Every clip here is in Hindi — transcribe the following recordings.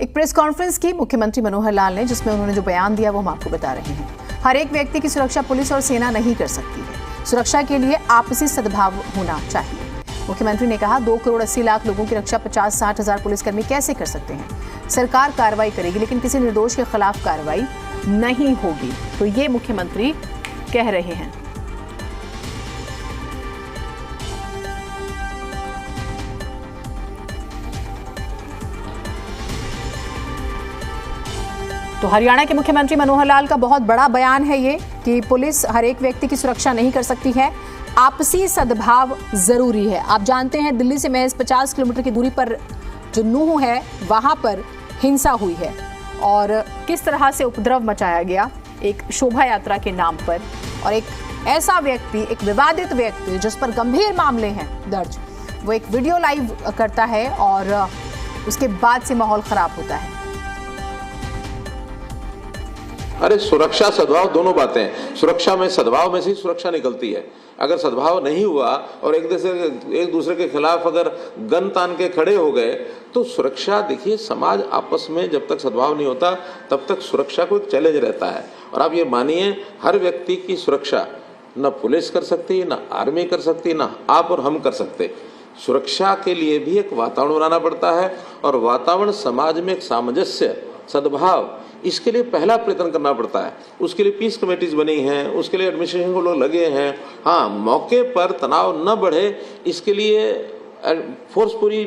एक प्रेस कॉन्फ्रेंस की मुख्यमंत्री मनोहर लाल ने, जिसमें उन्होंने जो बयान दिया वो हम आपको बता रहे हैं। हर एक व्यक्ति की सुरक्षा पुलिस और सेना नहीं कर सकती है। सुरक्षा के लिए आपसी सद्भाव होना चाहिए। मुख्यमंत्री ने कहा 2 करोड़ 80 लाख लोगों की रक्षा 50-60 हजार पुलिसकर्मी कैसे कर सकते हैं। सरकार कार्रवाई करेगी लेकिन किसी निर्दोष के खिलाफ कार्रवाई नहीं होगी। तो ये मुख्यमंत्री कह रहे हैं। तो हरियाणा के मुख्यमंत्री मनोहर लाल का बहुत बड़ा बयान है ये कि पुलिस हर एक व्यक्ति की सुरक्षा नहीं कर सकती है, आपसी सद्भाव जरूरी है। आप जानते हैं दिल्ली से महज 50 किलोमीटर की दूरी पर जो नूह है वहां पर हिंसा हुई है और किस तरह से उपद्रव मचाया गया एक शोभा यात्रा के नाम पर। और एक ऐसा व्यक्ति, एक विवादित व्यक्ति जिस पर गंभीर मामले हैं दर्ज, वो एक वीडियो लाइव करता है और उसके बाद से माहौल खराब होता है। अरे सुरक्षा सद्भाव दोनों बातें हैं। सुरक्षा में सद्भाव में से ही सुरक्षा निकलती है। अगर सद्भाव नहीं हुआ और एक दूसरे के खिलाफ अगर गन तान के खड़े हो गए तो सुरक्षा, देखिए समाज आपस में जब तक सद्भाव नहीं होता तब तक सुरक्षा को एक चैलेंज रहता है। और आप ये मानिए हर व्यक्ति की सुरक्षा न पुलिस कर सकती, न आर्मी कर सकती, न आप और हम कर सकते। सुरक्षा के लिए भी एक वातावरण बनाना पड़ता है और वातावरण समाज में एक सामंजस्य, सद्भाव, इसके लिए पहला प्रयत्न करना पड़ता है। उसके लिए पीस कमेटीज बनी हैं, उसके लिए एडमिनिस्ट्रेशन को लोग लगे हैं। हाँ, मौके पर तनाव न बढ़े इसके लिए फोर्स पूरी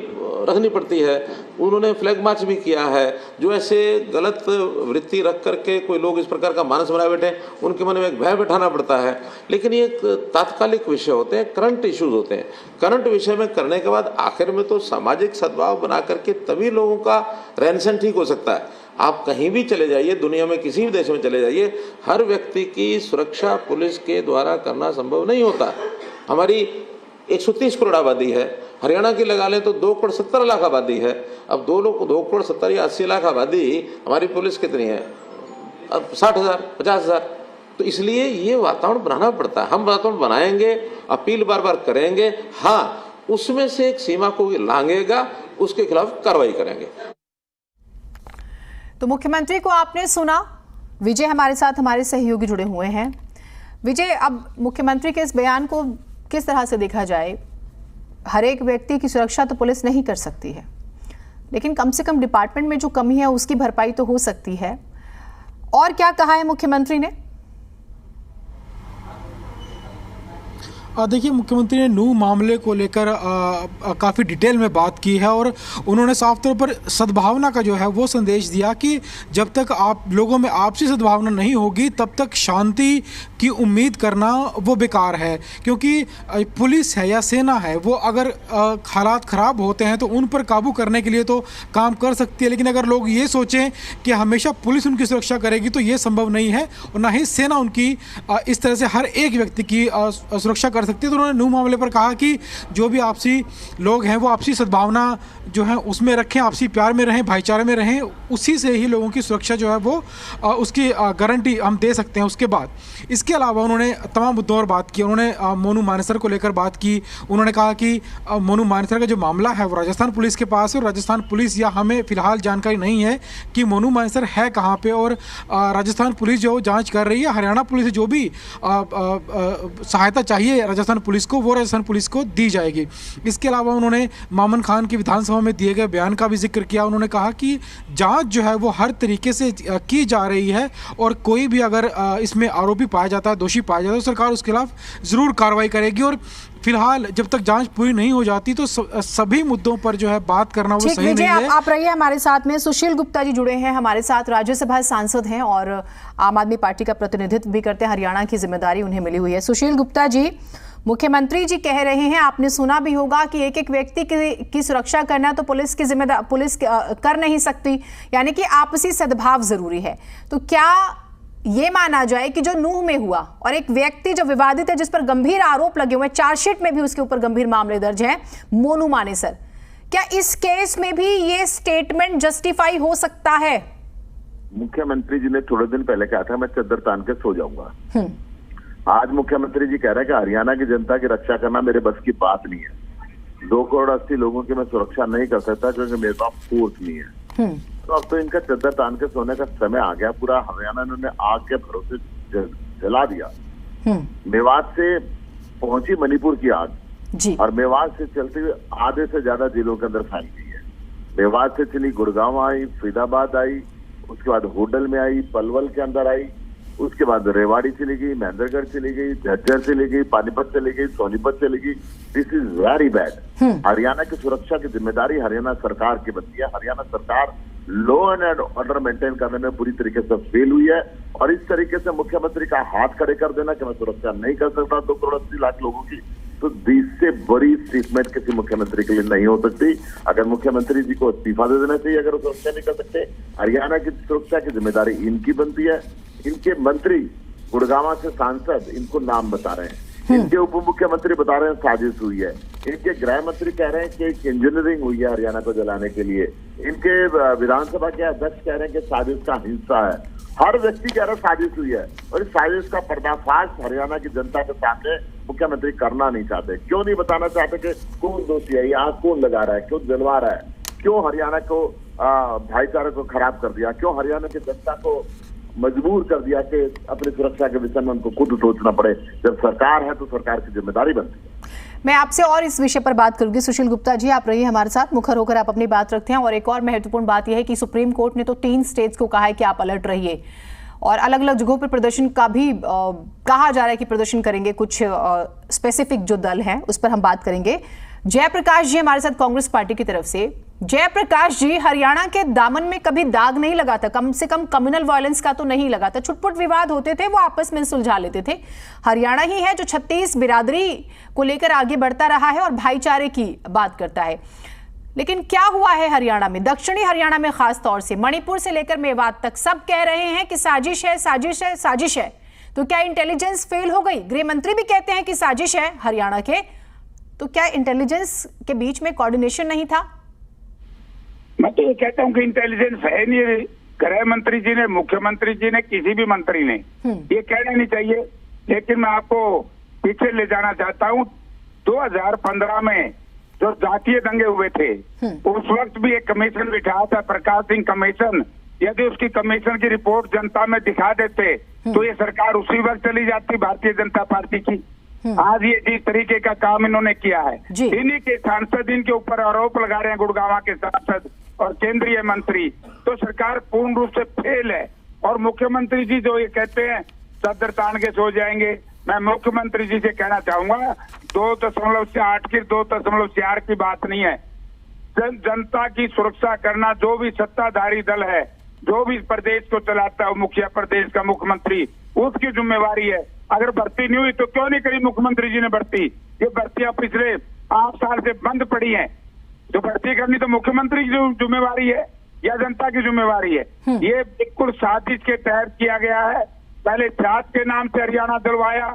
रखनी पड़ती है। उन्होंने फ्लैग मार्च भी किया है। जो ऐसे गलत वृत्ति रख करके कोई लोग इस प्रकार का मानस बनाए बैठे, उनके मन में एक भय बैठाना पड़ता है। लेकिन ये एक तात्कालिक विषय होते हैं, करंट इश्यूज होते हैं। करंट विषय में करने के बाद आखिर में तो सामाजिक सद्भाव बना करके तभी लोगों का रहन सहन ठीक हो सकता है। आप कहीं भी चले जाइए, दुनिया में किसी भी देश में चले जाइए, हर व्यक्ति की सुरक्षा पुलिस के द्वारा करना संभव नहीं होता। हमारी 130 करोड़ आबादी है, हरियाणा की लगा लें तो 2 करोड़ 70 लाख आबादी है। अब 2 करोड़ 70 या 80 लाख आबादी, हमारी पुलिस कितनी है? अब 60 हजार, 50 हजार। तो इसलिए ये वातावरण बनाना पड़ता है। हम वातावरण बनाएंगे, अपील बार बार करेंगे, हाँ उसमें से एक सीमा को लांघेगा, उसके खिलाफ कार्रवाई करेंगे। तो मुख्यमंत्री को आपने सुना। विजय हमारे साथ, हमारे सहयोगी जुड़े हुए हैं। विजय, अब मुख्यमंत्री के इस बयान को किस तरह से देखा जाए? हर एक व्यक्ति की सुरक्षा तो पुलिस नहीं कर सकती है, लेकिन कम से कम डिपार्टमेंट में जो कमी है उसकी भरपाई तो हो सकती है। और क्या कहा है मुख्यमंत्री ने? देखिए, मुख्यमंत्री ने नूह मामले को लेकर काफ़ी डिटेल में बात की है और उन्होंने साफ तौर पर सद्भावना का जो है वो संदेश दिया कि जब तक आप लोगों में आपसी सद्भावना नहीं होगी तब तक शांति की उम्मीद करना वो बेकार है। क्योंकि पुलिस है या सेना है, वो अगर हालात ख़राब होते हैं तो उन पर काबू करने के लिए तो काम कर सकती है, लेकिन अगर लोग ये सोचें कि हमेशा पुलिस उनकी सुरक्षा करेगी तो ये संभव नहीं है और ना ही सेना उनकी इस तरह से हर एक व्यक्ति की सुरक्षा कर सकती है। तो उन्होंने नूह मामले पर कहा कि जो भी आपसी लोग हैं वो आपसी सद्भावना जो है उसमें रखें, आपसी प्यार में रहें, भाईचारे में रहें, उसी से ही लोगों की सुरक्षा जो है वो उसकी गारंटी हम दे सकते हैं। उसके बाद इसके अलावा उन्होंने तमाम मुद्दों पर बात की। उन्होंने मोनू मानेसर को लेकर बात की। उन्होंने कहा कि मोनू मानेसर का जो मामला है वो राजस्थान पुलिस के पास है और राजस्थान पुलिस या हमें फिलहाल जानकारी नहीं है कि मोनू मानेसर है कहाँ पे, और राजस्थान पुलिस जो जाँच कर रही है। हरियाणा पुलिस जो भी सहायता चाहिए राजस्थान पुलिस को, वो राजस्थान पुलिस को दी जाएगी। इसके अलावा उन्होंने मामन खान की विधानसभा में दिए गए बयान का भी जिक्र किया। उन्होंने कहा कि जांच जो है वो हर तरीके से की जा रही है और कोई भी अगर इसमें आरोपी पाया जाता है, दोषी पाया जाता है, तो सरकार उसके खिलाफ ज़रूर कार्रवाई करेगी। और फिलहाल जब तक जांच पूरी नहीं हो जाती तो सभी मुद्दों पर जो है बात करना वो सही नहीं है। आप रहिए हमारे साथ में। सुशील गुप्ता जी जुड़े हैं हमारे साथ, राज्यसभा सांसद हैं और आम आदमी पार्टी का प्रतिनिधित्व भी करते हैं। हरियाणा की जिम्मेदारी उन्हें मिली हुई है। सुशील गुप्ता जी, मुख्यमंत्री जी कह रहे हैं, आपने सुना भी होगा कि एक एक व्यक्ति की सुरक्षा करना तो पुलिस की जिम्मेदारी, पुलिस कर नहीं सकती, यानी कि आपसी सद्भाव जरूरी है। तो क्या ये माना जाए कि जो नूह में हुआ और एक व्यक्ति जो विवादित है, जिस पर गंभीर आरोप लगे हुए, चार्जशीट में भी उसके ऊपर गंभीर मामले दर्ज हैं, मोनू मानेसर, क्या इस केस में भी ये स्टेटमेंट जस्टिफाई हो सकता है? मुख्यमंत्री जी ने थोड़े दिन पहले कहा था मैं चद्दर तान के सो जाऊंगा। आज मुख्यमंत्री जी कह रहे हैं कि हरियाणा की जनता की रक्षा करना मेरे बस की बात नहीं है। 2 करोड़ 80 लोगों की मैं सुरक्षा नहीं कर सकता क्योंकि मेरे पास फोर्स नहीं है। तो अब तो इनका चद्दर तान के सोने का समय आ गया। पूरा हरियाणा इन्होंने आग के भरोसे जला दिया। मेवात से पहुंची मणिपुर की आग जी। और मेवात से चलते हुए आधे से ज्यादा जिलों के अंदर फैल गई है। मेवात से चली गुड़गांव आई, फरीदाबाद आई, उसके बाद होडल में आई, पलवल के अंदर आई, उसके बाद रेवाड़ी चली गई, महेंद्रगढ़ चली गई, झज्जर चली गई, पानीपत चली गई, सोनीपत चली गई। This is very bad. Haryana की सुरक्षा की जिम्मेदारी हरियाणा सरकार की बनती है। हरियाणा सरकार लॉ एंड ऑर्डर मेंटेन करने में पूरी तरीके से फेल हुई है और इस तरीके से मुख्यमंत्री का हाथ खड़े कर देना कि मैं सुरक्षा नहीं कर सकता 2 करोड़ 80 लाख लोगों की, तो इससे बड़ी स्टेटमेंट किसी मुख्यमंत्री के लिए नहीं हो सकती। अगर मुख्यमंत्री जी को इस्तीफा दे देना चाहिए अगर वो सुरक्षा नहीं कर सकते। हरियाणा की सुरक्षा की जिम्मेदारी इनकी बनती है। इनके मंत्री गुड़गांव से सांसद इनको नाम बता रहे हैं, इनके उप मुख्यमंत्री बता रहे हैं साजिश हुई है, इनके गृह मंत्री कह रहे हैं कि इंजीनियरिंग हुई है हरियाणा को जलाने के लिए, इनके विधानसभा के अध्यक्ष कह रहे हैं कि साजिश का हिस्सा है। हर व्यक्ति कह रहा है साजिश हुई है और इस साजिश का पर्दाफाश हरियाणा की जनता के सामने मुख्यमंत्री करना नहीं चाहते। क्यों नहीं बताना चाहते कि कौन दोषी है, ये आग कौन लगा रहा है, क्यों जलवा रहा है, क्यों हरियाणा को भाईचारे को खराब कर दिया, क्यों हरियाणा की जनता को मजबूर कर दिया कि अपनी सुरक्षा के विषय में उनको खुद सोचना पड़े। जब सरकार है तो सरकार की जिम्मेदारी बनती है। मैं आपसे और इस विषय पर बात करूंगी। सुशील गुप्ता जी, आप रहिए हमारे साथ, मुखर होकर आप अपनी बात रखते हैं। और एक और महत्वपूर्ण बात यह है कि सुप्रीम कोर्ट ने तो 3 स्टेट्स को कहा है कि आप अलर्ट रहिए और अलग अलग जगहों पर प्रदर्शन का भी कहा जा रहा है कि प्रदर्शन करेंगे। कुछ स्पेसिफिक जो दल हैं उस पर हम बात करेंगे। जयप्रकाश जी हमारे साथ कांग्रेस पार्टी की तरफ से। जयप्रकाश जी, हरियाणा के दामन में कभी दाग नहीं लगा था, कम से कम कम्युनल वायलेंस का तो नहीं लगा था। छुटपुट विवाद होते थे वो आपस में सुलझा लेते थे। हरियाणा ही है जो 36 बिरादरी को लेकर आगे बढ़ता रहा है और भाईचारे की बात करता है। लेकिन क्या हुआ है हरियाणा में, दक्षिणी हरियाणा में खास तौर से, मणिपुर से लेकर मेवात तक सब कह रहे हैं कि साजिश है, साजिश है, साजिश है। तो क्या इंटेलिजेंस फेल हो गई? गृह मंत्री भी कहते हैं कि साजिश है हरियाणा के, तो क्या इंटेलिजेंस के बीच में कोऑर्डिनेशन नहीं था? मैं तो ये कहता हूँ कि इंटेलिजेंस है नहीं। गृह मंत्री जी ने, मुख्यमंत्री जी ने, किसी भी मंत्री ने ये कहना नहीं चाहिए। लेकिन मैं आपको पीछे ले जाना चाहता हूँ। 2015 में जो जातीय दंगे हुए थे उस वक्त भी एक कमीशन बिठाया था, प्रकाश सिंह कमीशन। यदि उसकी कमीशन की रिपोर्ट जनता में दिखा देते तो ये सरकार उसी वक्त चली जाती भारतीय जनता पार्टी की। आज ये जिस तरीके का काम इन्होंने किया है, इन्हीं के सांसद इनके ऊपर आरोप लगा रहे हैं, गुड़गांव के सांसद और केंद्रीय मंत्री, तो सरकार पूर्ण रूप से फेल है। और मुख्यमंत्री जी जो ये कहते हैं चद्दर तान के सो जाएंगे, मैं मुख्यमंत्री जी से कहना चाहूंगा 2.8 की 2.4 की बात नहीं है। जनता की सुरक्षा करना जो भी सत्ताधारी दल है, जो भी प्रदेश को चलाता है, मुखिया प्रदेश का मुख्यमंत्री, उसकी जिम्मेवारी है। अगर भर्ती नहीं हुई तो क्यों नहीं करी मुख्यमंत्री जी ने भर्ती? ये भर्तियां पिछले 8 साल से बंद पड़ी हैं। जो भर्ती करनी तो मुख्यमंत्री की जिम्मेवारी है या जनता की जिम्मेवारी है? ये बिल्कुल साजिश के तहत किया गया है। पहले जात के नाम से हरियाणा जलवाया,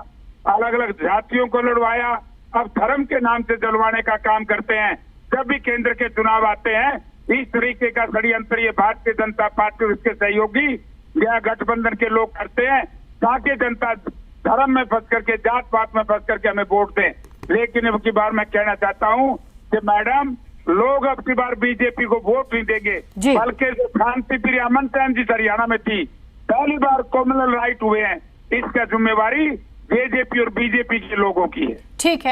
अलग अलग जातियों को लड़वाया, अब धर्म के नाम से जलवाने का काम करते हैं। जब भी केंद्र के चुनाव आते हैं इस तरीके का षड्यंत्र ये भारतीय जनता पार्टी और इसके सहयोगी या गठबंधन के लोग करते हैं ताकि जनता धर्म में फंस करके, जात पात में फंस करके हमें वोट दें। लेकिन अब की बार मैं कहना चाहता हूं कि मैडम, लोग अब की बार बीजेपी को वोट नहीं देंगे, बल्कि जो शांति प्रिय अमन चैन जी हरियाणा में थी, पहली बार कम्युनल राइट हुए हैं, इसका जिम्मेवारी जेजेपी और बीजेपी के लोगों की है। ठीक है।